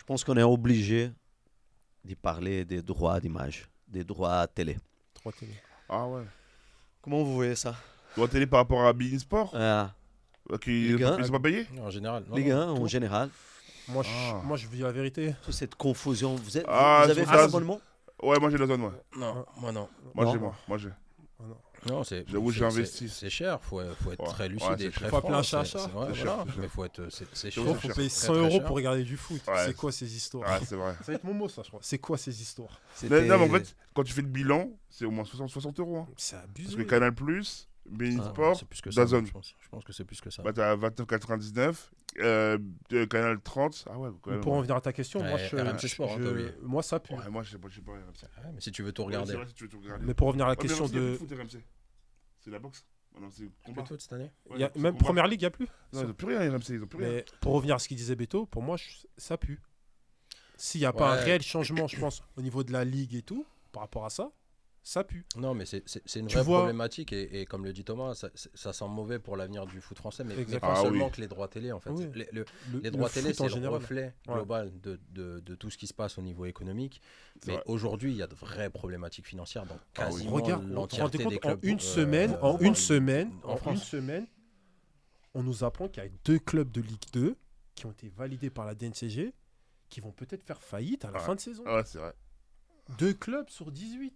pense qu'on est obligé de parler des droits d'image, des droits télé. Trois télé. Ah ouais. Comment vous voyez ça? Droit télé par rapport à Bein Sport qui Ligue 1. ils sont pas payés. En général. Non, Ligue 1 tout. en général. Moi, Ah. moi, je vis la vérité. Toute cette confusion. Vous avez sur fait ça, l'abonnement? Ouais, moi j'ai la zone, moi. Non, moi non. Moi Non. j'ai, moi j'ai. Non, c'est. J'avoue, c'est- j'ai investi. C'est cher, faut être Ouais. très Ouais, lucide c'est et très cher. Faut appeler un franc. chat C'est chat. vrai, C'est voilà. cher, c'est Mais faut être. C'est C'est cher. cher. Faut cher. payer Très, 100 très euros cher. pour regarder du foot. Ouais. C'est quoi ces histoires? Ah, c'est vrai. Ça va être mon mot, ça, je crois. C'est quoi ces histoires? Mais, non, mais en fait, quand tu fais le bilan, c'est au moins 60 euros. Hein. C'est Parce abusé. que Canal Plus, Bein Ah, Sport, c'est plus que ça. DAZN. Je pense que c'est plus que ça. bah t'as 29,99. Canal 30. Ah ouais, quand Mais même. pour en venir à ta question, moi, Ouais, RMC Sport, hein, t'as oublié. moi, ça pue. Ouais, moi je sais pas. RMC. Ouais, mais si tu veux tout Ouais, regarder. c'est vrai, si tu veux tout regarder. Mais pour revenir à la Ouais, mais question RMC, il y a plus de. foot, RMC. C'est la boxe. Ah non, c'est Tu combat. fais tout cette année Ouais, Il y a c'est même combat. première ligue, il n'y a plus. Non, ils ont plus rien, RMC, ils ont plus rien. Mais pour revenir à ce qu'il disait Beto, pour moi, ça pue. S'il n'y a pas un Ouais. réel changement, je pense, au niveau de la ligue et tout, par rapport à ça, ça pue. Non, mais c'est une Tu vraie vois- problématique et comme le dit Thomas, ça sent mauvais pour l'avenir du foot français, mais Exactement. pas Ah seulement oui. que les droits télé en fait. Oui. Les droits télé, foot c'est en le général. reflet Ouais. global de tout ce qui se passe au niveau économique. C'est Mais vrai. aujourd'hui, il y a de vraies problématiques financières dans Ah oui. quasiment Regarde, vous vous rendez l'entièreté des compte, en clubs. une semaine, en une France. semaine, on nous apprend qu'il y a 2 clubs de Ligue 2 qui ont été validés par la DNCG qui vont peut-être faire faillite à la Ouais. fin de saison. Ah ouais, c'est vrai. 2 clubs sur 18.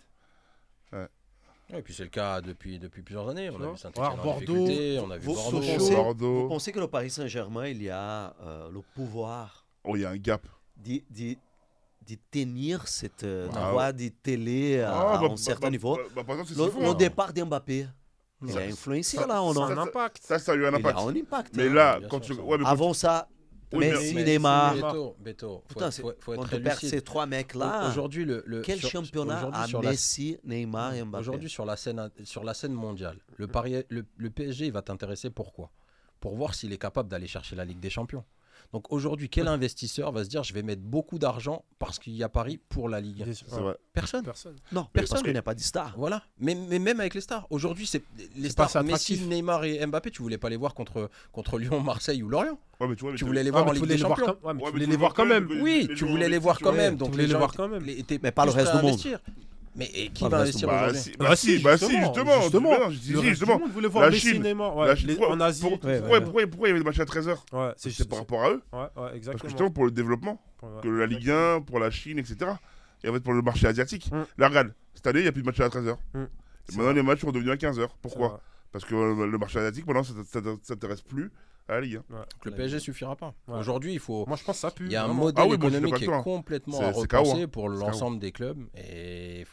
Et puis c'est le cas depuis plusieurs années. On Tu a vois. vu Saint-Etienne en Bordeaux, difficulté, on a vu vous- Bordeaux. vous- Bordeaux. Vous pensez que le Paris Saint-Germain, il y a le pouvoir Oh, il y a un gap. de tenir cette Ah droit de télé Ah, à un certain niveau? Par exemple, c'est ce qu'ils font, Le hein. départ d'Mbappé, il Ça- a influencé ça- là ou Ça non? a un impact. Ça a eu un Il a impact. un impact. Mais hein. là, bien quand sûr, tu. ça. Ouais, mais quand Avant ça, Oui, mais- Messi, mais- Neymar. Beto, Putain, faut quand être tu très perds lucide. ces trois mecs-là, Aujourd'hui, quel championnat aujourd'hui, a sur la- Messi, Neymar et Mbappé? Aujourd'hui, sur la scène mondiale, le PSG il va t'intéresser pourquoi? Pour voir s'il est capable d'aller chercher la Ligue des Champions. Donc aujourd'hui, quel investisseur va se dire je vais mettre beaucoup d'argent parce qu'il y a Paris pour la Ligue? Bien sûr. c'est vrai. Personne. Personne. Non, Personne. parce qu'il n'y a pas de star. Voilà. Mais même avec les stars. Aujourd'hui, c'est les C'est pas stars assez Messi, attractif. Neymar et Mbappé, tu voulais pas les voir contre Lyon, Marseille ou Lorient. Ouais, mais tu vois, mais Tu voulais les voir en Ligue des Champions. Tu voulais les voir quand même. Oui, tu voulais les voir quand même. Donc voulais les gens voir étaient- quand même. étaient Mais pas le plus reste prêts à du monde. investir. Mais et qui Pas va le reste du investir monde. aujourd'hui? Justement. justement. Mais non, Le justement. reste du monde voulait voir La Messi, Chine. Neymar. La Ouais, Chine, en Asie. pour- tout ouais, ça. ouais. Pourquoi il y avait des matchs à 13h Ouais, C'est par rapport à eux. Ouais, Parce que exactement. justement, pour le développement, Ouais. que la Ligue 1, pour la Chine, etc. Et en fait, pour le marché asiatique. Mm. Là, regarde, cette année, il n'y a plus de matchs à 13h. Mm. Et C'est maintenant, vrai. les matchs sont devenus à 15h. C'est Pourquoi vrai. Parce que le marché asiatique, maintenant, ça s'intéresse plus à la Ligue 1. Ouais. Donc le PSG suffira pas. Ouais. Aujourd'hui, il faut. Moi, je pense que ça pue. Il y a un vraiment. modèle Ah oui, moi, je suis économique qui d'accord est avec toi. complètement C'est- à c'est KO, repenser hein. pour C'est l'ensemble des clubs. Et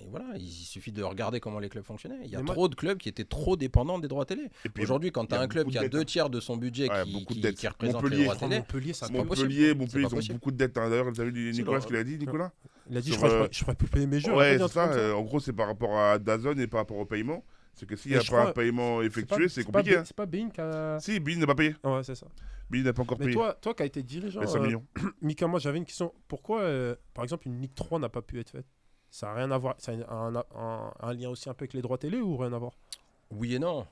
voilà, il suffit de regarder comment les clubs fonctionnaient. Il y a Mais moi- trop de clubs qui étaient trop dépendants des droits télé. Et puis, Aujourd'hui, quand il tu y as a un club beaucoup qui a de dettes, 2 hein. tiers de son budget Ouais, qui beaucoup de dettes. représente les Montpellier, droits télé, Montpellier, ça c'est peut pas pas possible. Montpellier, ils ont possible. beaucoup de dettes. Hein. D'ailleurs, vous avez vu Nicolas ce qu'il a dit, Nicolas Il a dit, Sur, je ferais plus payer mes jeux. Ouais, il a dit un c'est truc ça. comme ça. En gros, c'est par rapport à DAZN et par rapport au paiement. C'est que s'il n'y Et a je pas un crois- paiement effectué, c'est compliqué. hein. C'est pas Bein qui a. Si, Bein n'a pas payé. Ouais, c'est ça. Bein n'a pas encore Mais payé. toi qui as été dirigeant, Mais 5 millions. Mika, moi j'avais une question. Pourquoi, par exemple, une Ligue 3 n'a pas pu être faite? Ça n'a rien à voir. Ça a un lien aussi un peu avec les droits télé ou rien à voir? Oui et non.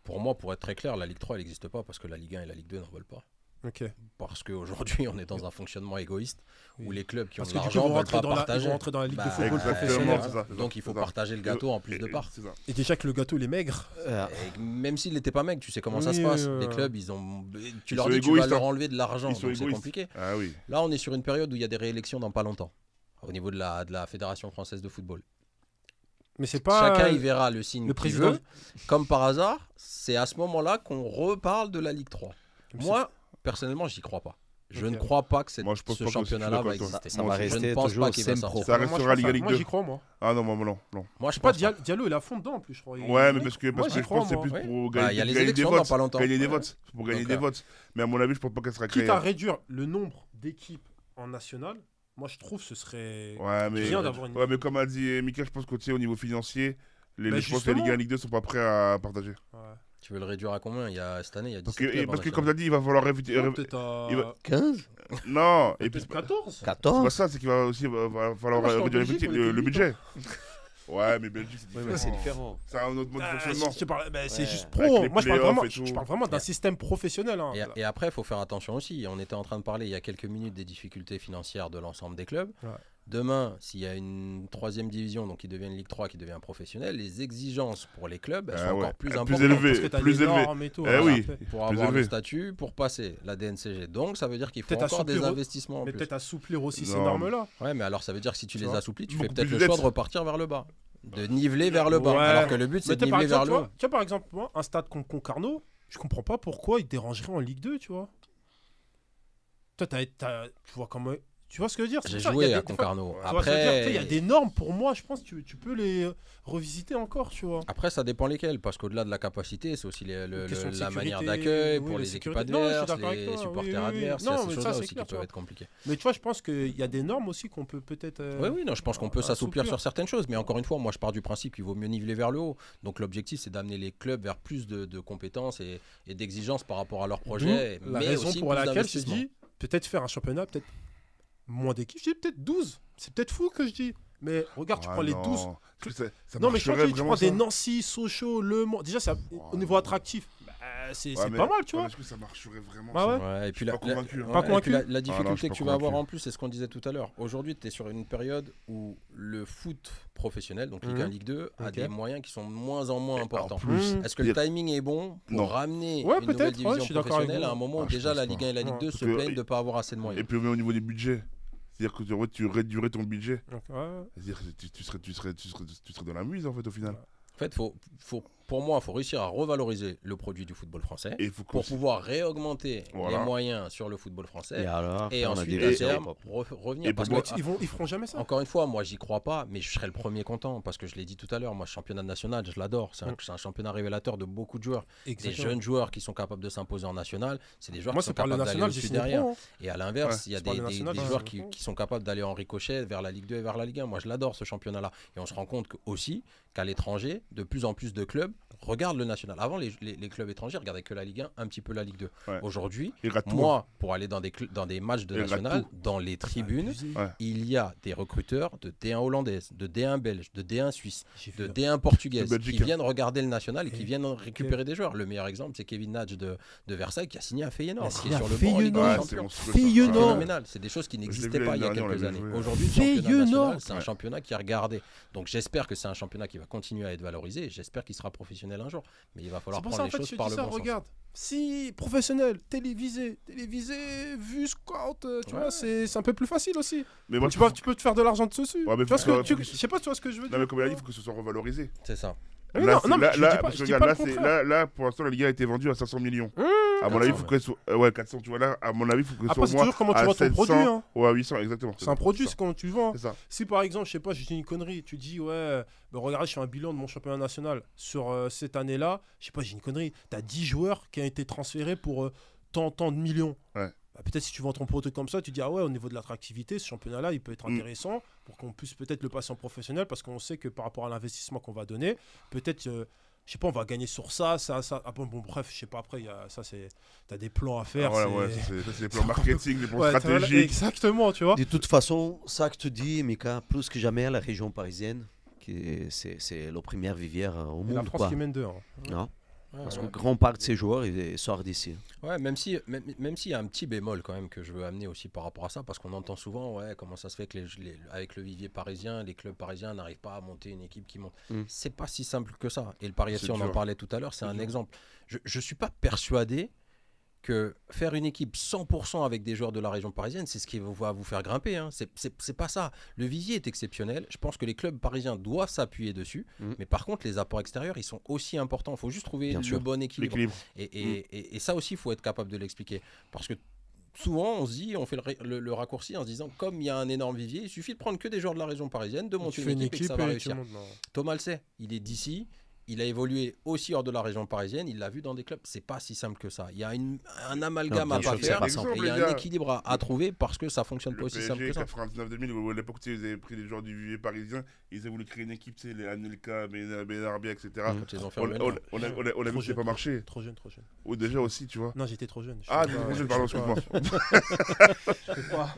Pour moi, pour être très clair, la Ligue 3 elle n'existe pas parce que la Ligue 1 et la Ligue 2 n'en veulent pas. Ok. Parce qu'aujourd'hui, on est dans un fonctionnement égoïste où Oui. les clubs qui ont Parce de que du coup, l'argent ils ne veulent pas ils vont partager. rentrer dans la Ligue de Bah, football exactement, professionnel. c'est ça. Donc il faut C'est ça. partager le gâteau en plus de parts. C'est ça. Et déjà que le gâteau il est maigre. Et même s'il n'était pas mec, tu sais comment ça Oui, se passe. ouais. Les clubs, ils ont. Tu Ils leur sont dis tu vas égoïstes, leur hein. enlever de l'argent, Ils sont donc c'est égoïstes. compliqué. Ah oui. Là, on est sur une période où il y a des réélections dans pas longtemps au niveau de la Fédération française de football. Mais c'est pas. Chacun y verra le signe le qu'il président- veut. Comme par hasard, c'est à ce moment-là qu'on reparle de la Ligue 3. Moi, personnellement, j'y crois pas. Je Ok. ne crois pas que Moi, je pense ce pas que je suis championnat-là d'accord va avec toi. exister. Ça va Je rester ne pense toujours pas qu'il va semi-pro. sortir. Ça Moi, restera Ligue moi, 2. j'y crois, moi. Ah non, non. Moi, je Pas pense pas. Diallo, il a fond dedans en plus, je crois. Ouais, mais parce que Moi, je j'y pense crois, que c'est moi. plus Oui. pour Bah, il y a les gagner des élections dans votes. pas longtemps. Gagner des Ouais. votes. Pour gagner Donc, des votes. Mais à mon avis, je pense pas qu'elle sera créée. Quitte à réduire le nombre d'équipes en national, moi je trouve ce serait Ouais, mais. bien d'avoir une. Ouais, mais comme a dit Mika, je pense qu'au au niveau financier, Bah, je pense que la justement. Ligue 1 et Ligue 2 sont pas prêts à partager. Ouais. Tu veux le réduire à combien Cette année, il y a 17 Parce que, clubs en parce que national. comme tu as dit, il va falloir Peut-être il à va- 15, Non, et puis peut-être 14. c'est pas 14. ça, c'est qu'il va aussi falloir Moi, je suis en réduire Belgique, on le était budget. Ouais, mais Belgique, c'est Oui, différent. mais c'est différent. C'est un autre mode de fonctionnement. C'est Ouais. juste Avec pro. les Moi, playoffs et tout. je parle vraiment d'un système professionnel. Hein. Et après, il faut faire attention aussi. On était en train de parler il y a quelques minutes des difficultés financières de l'ensemble des clubs. Ouais. Demain, s'il y a une 3e division, donc qui devient une Ligue 3, qui devient professionnel, les exigences pour les clubs, elles sont encore plus importantes. élevées. Parce que t'as plus les élevé. normes et tout. Eh voilà, oui. après. pour plus avoir le élevé. statut, pour passer la DNCG. Donc, ça veut dire qu'il faut Peut-être encore des assouplir- investissements en Mais plus. peut-être assouplir aussi ces Non. normes-là. Ouais, mais alors ça veut dire que si tu Tu les vois. assouplis, tu Beaucoup fais peut-être plus le choix d'aides. de repartir vers le bas. De niveler vers le bas. Ouais. Alors que le but, c'est de Mais par niveler vers exemple, le haut. tu vois, par exemple, moi, un stade comme Concarneau, je comprends pas pourquoi il dérangerait en Ligue 2, tu vois. Toi, tu vois comment. Tu vois ce que je veux dire? C'est J'ai pour ça, il y joué a des- à des fois- Concarneau. Tu vois ce que je veux dire? Tu sais, Après, il y a des normes pour moi, je pense, tu peux les revisiter encore, tu vois. après, ça dépend lesquels, parce qu'au-delà de la capacité, c'est aussi Question de la manière sécurité, d'accueil oui, pour la les équipes sécurité. Non, je suis adverses, d'accord avec les toi, supporters oui, oui, oui. adverses. Non, Il y a mais ces ça, choses-là c'est aussi clair, qui tu peuvent vois. être compliquées. Mais tu vois, je pense qu'il y a des normes aussi qu'on peut peut-être. Oui, non, je pense qu'on peut s'assouplir assouplir. sur certaines choses, mais encore une fois, moi je pars du principe qu'il vaut mieux niveler vers le haut. Donc l'objectif, c'est d'amener les clubs vers plus de compétences et d'exigences par rapport à leur projet, D'où la mais raison aussi pour plus laquelle je te d'investissement. dis, peut-être faire un championnat, peut-être moins d'équipes, je dis peut-être 12. C'est peut-être fou que je dis. Mais regarde, tu Ah prends les non. 12. Ça Non, mais je pense marcherait que tu vraiment, prends des ça Nancy, Sochaux, Le Mans. Déjà, au niveau attractif, c'est Ouais, mais- pas mal, tu ouais, vois. mais est-ce que ça marcherait vraiment Ah ça ouais. Ouais, et puis suis pas convaincu, hein. Pas et puis convaincu la Ah non, je difficulté suis que pas tu vas avoir convaincu. en plus, c'est ce qu'on disait tout à l'heure. Aujourd'hui, tu es sur une période où le foot professionnel, donc Ligue Mhm. 1, Ligue 2, a Ok. des moyens qui sont de moins en moins importants. En plus, Mmh. Est-ce que le timing est bon pour Non. ramener Ouais, une peut-être, nouvelle ouais, division je suis d'accord avec professionnelle vous. à un moment où Ah, je déjà pense la pas. Ligue 1 et la Ligue Ouais. 2 se Parce que- plaignent de ne pas avoir assez de Et moyens? puis au niveau des budgets, c'est-à-dire que tu réduirais ton budget. Donc, ouais. C'est-à-dire que tu serais dans la muse en fait au final. En fait, pour moi, il faut réussir à revaloriser le produit du football français Et il faut pour qu'on pouvoir réaugmenter Voilà. les moyens sur le football français alors, et faire la ensuite, à division terme, Europe. revenir. Et Parce pour que, moi- Ils feront jamais ça. encore une fois, moi, j'y crois pas, mais je serais le premier content parce que je l'ai dit tout à l'heure. Moi, le championnat national, je l'adore. C'est un championnat révélateur de beaucoup de joueurs. Des Exactement. jeunes joueurs qui sont capables de s'imposer en national. C'est des joueurs Moi, qui sont c'est par le capables d'aller national, j'ai au-dessus signé derrière. pro. hein. Et à l'inverse, Ouais. il y a C'est par le national, des ouais. joueurs qui sont capables d'aller en ricochet vers la Ligue 2 et vers la Ligue 1. Moi, je l'adore ce championnat-là. Et on se rend compte aussi qu'à l'étranger, de plus en plus de clubs regardent le national. Avant, les clubs étrangers regardaient que la Ligue 1, un petit peu la Ligue 2. Ouais. Aujourd'hui, Il rate tout. moi, pour aller dans des matchs de Il rate national, tout. dans les tribunes, Ouais. il y a des recruteurs de D1 hollandaise, de D1 belge, de D1 suisse, J'ai de vu- D1 portugaise, De qui Belgique. viennent regarder le national et qui Et- viennent récupérer des joueurs. Le meilleur exemple, c'est Kevin Natch de Versailles qui a signé à Feyenoord, Il a qui signé est à sur le banc en Ligue des Ouais, Feyenoord. c'est Champions. monstrueux, Feyenoord. ça. C'est Non. phénoménal. C'est des choses qui n'existaient vu pas il y a l'année dernière, on quelques l'avait années. joué. Aujourd'hui, le championnat Feyenoord. national, c'est un Ouais. championnat qui est regardé. Donc j'espère que c'est un championnat qui va continuer à être valorisé. Et j'espère qu'il sera professionnel un jour. Mais il va falloir C'est pour prendre ça, en les fait, choses je te par dis le ça, bon sens. regarde. Si professionnel, télévisé, vu scout, tu Ouais. vois, c'est un peu plus facile aussi. Mais moi, Tu peux te faire de l'argent dessus. Ouais, mais Tu vois faut ce que que- je sais pas, tu vois ce que je veux Non, dire. mais comme il a dit, il faut que ce soit revalorisé. C'est ça. Oui, Là, non, c'est- non, mais là, je dis là, pas- parce je que dis regarde, pas là, le c'est- contraire. là, pour l'instant, la Ligue 1 a été vendue à 500 millions. À mon avis, il faut que ce soit. Ouais, 400, tu vois, là, à mon avis, il faut que ce Après, soit c'est au moins toujours comment tu à vends ton 700 produit. Hein. ou à 800, exactement. C'est un produit, ça. c'est comment tu le vends. C'est ça. Si par exemple, je sais pas, je dis une connerie, tu dis ouais, bah, regardez, je fais un bilan de mon championnat national sur cette année-là, je sais pas, j'ai une connerie, tu as 10 joueurs qui ont été transférés pour tant de millions. Ouais. Bah, peut-être si tu vends ton produit comme ça, tu dis ah ouais, au niveau de l'attractivité, ce championnat-là, il peut être intéressant pour qu'on puisse peut-être le passer en professionnel parce qu'on sait que par rapport à l'investissement qu'on va donner, peut-être je sais pas, on va gagner sur ça. Ah bon, bref, je sais pas, après, t'as des plans à faire. Ah, ouais, ça, c'est les plans marketing, les plans Ouais, stratégiques. exactement, tu vois. De toute façon, ça que tu dis, Mika, plus que jamais, la région parisienne, c'est la première vivière au Et la monde. France Quoi. qui mène 2. Hein. Non Ouais, Parce ouais. que grand part de ces joueurs ils sortent d'ici. Ouais, même s'il y a un petit bémol quand même que je veux amener aussi par rapport à ça, parce qu'on entend souvent, ouais, comment ça se fait que avec le vivier parisien, les clubs parisiens n'arrivent pas à monter une équipe qui monte. C'est pas si simple que ça. Et le Paris FC, C'est on en dur. parlait tout à l'heure, c'est un dur. exemple. Je suis pas persuadé que faire une équipe 100% avec des joueurs de la région parisienne, c'est ce qui va vous faire grimper. Hein. C'est pas ça. Le vivier est exceptionnel. Je pense que les clubs parisiens doivent s'appuyer dessus. Mais par contre, les apports extérieurs, ils sont aussi importants. Il faut juste trouver Bien le sûr. bon équilibre. L'équilibre. Et ça aussi, il faut être capable de l'expliquer. Parce que souvent, on se dit, on fait le raccourci en se disant, comme il y a un énorme vivier, il suffit de prendre que des joueurs de la région parisienne, de monter Tu fais une équipe et que ça va et tu réussir. montes, non. Thomas le sait, il est d'ici. il a évolué aussi hors de la région parisienne, il l'a vu dans des clubs. C'est pas si simple que ça. Il y a un amalgame Non, à bien pas sûr, faire c'est pas et simple. il y a un équilibre à trouver parce que ça fonctionne pas Le aussi simple PSG, que ça. 99-2000, où à l'époque, tu sais, ils avaient pris des joueurs du vivier parisien, ils avaient voulu créer une équipe, tu sais, les Anelka, Benarbia, etc. Quand ils ont fait On revenir. a vu que c'est pas marché. Trop jeune. Ou déjà aussi, tu vois. Non, j'étais trop jeune. Ah, trop jeune, pardon, excuse-moi.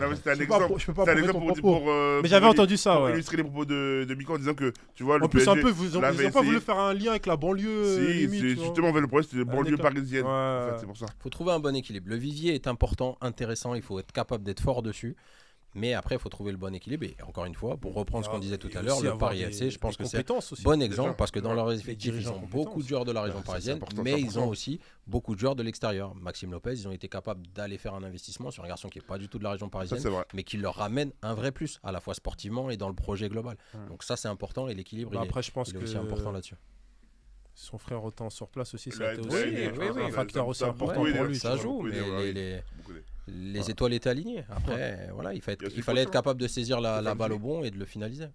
Non, mais c'était un exemple. Je peux pas C'est un prouver ton exemple propos. pour Mais j'avais entendu ça, pour ouais. illustrer les propos de Mika en disant que, tu vois, le En plus, un PSG peu, ils ont l'avait pas voulu essayé. faire un lien avec la banlieue. Si, limite, c'est tu vois. justement, le problème, c'était les banlieues écart. parisiennes. En Ouais. fait, c'est pour ça. Il faut trouver un bon équilibre. Le vivier est important, intéressant, il faut être capable d'être fort dessus. Mais après, il faut trouver le bon équilibre. Et encore une fois, pour reprendre ce qu'on disait tout à l'heure, le Paris FC, je pense que c'est un bon exemple parce que dans leur effectif, ils ont beaucoup de joueurs de la région parisienne, mais ils ont aussi beaucoup de joueurs de l'extérieur. Maxime Lopez, ils ont été capables d'aller faire un investissement sur un garçon qui n'est pas du tout de la région Ça, parisienne, c'est vrai. mais qui leur ramène un vrai plus, à la fois sportivement et dans le projet global. Donc ça, c'est important et l'équilibre, Après, je pense il est que aussi important là-dessus. son frère autant sur place aussi, Il ça a a été été- aussi oui, un facteur aussi important beaucoup pour aidé, lui. Ça tu vois. joue, beaucoup mais aidé, ouais, les beaucoup aidé. les étoiles étaient alignées. Après, voilà, Il y a aussi il fallait être Pochon. capable de saisir la Stéphane balle au Gillet. bon et de le finaliser.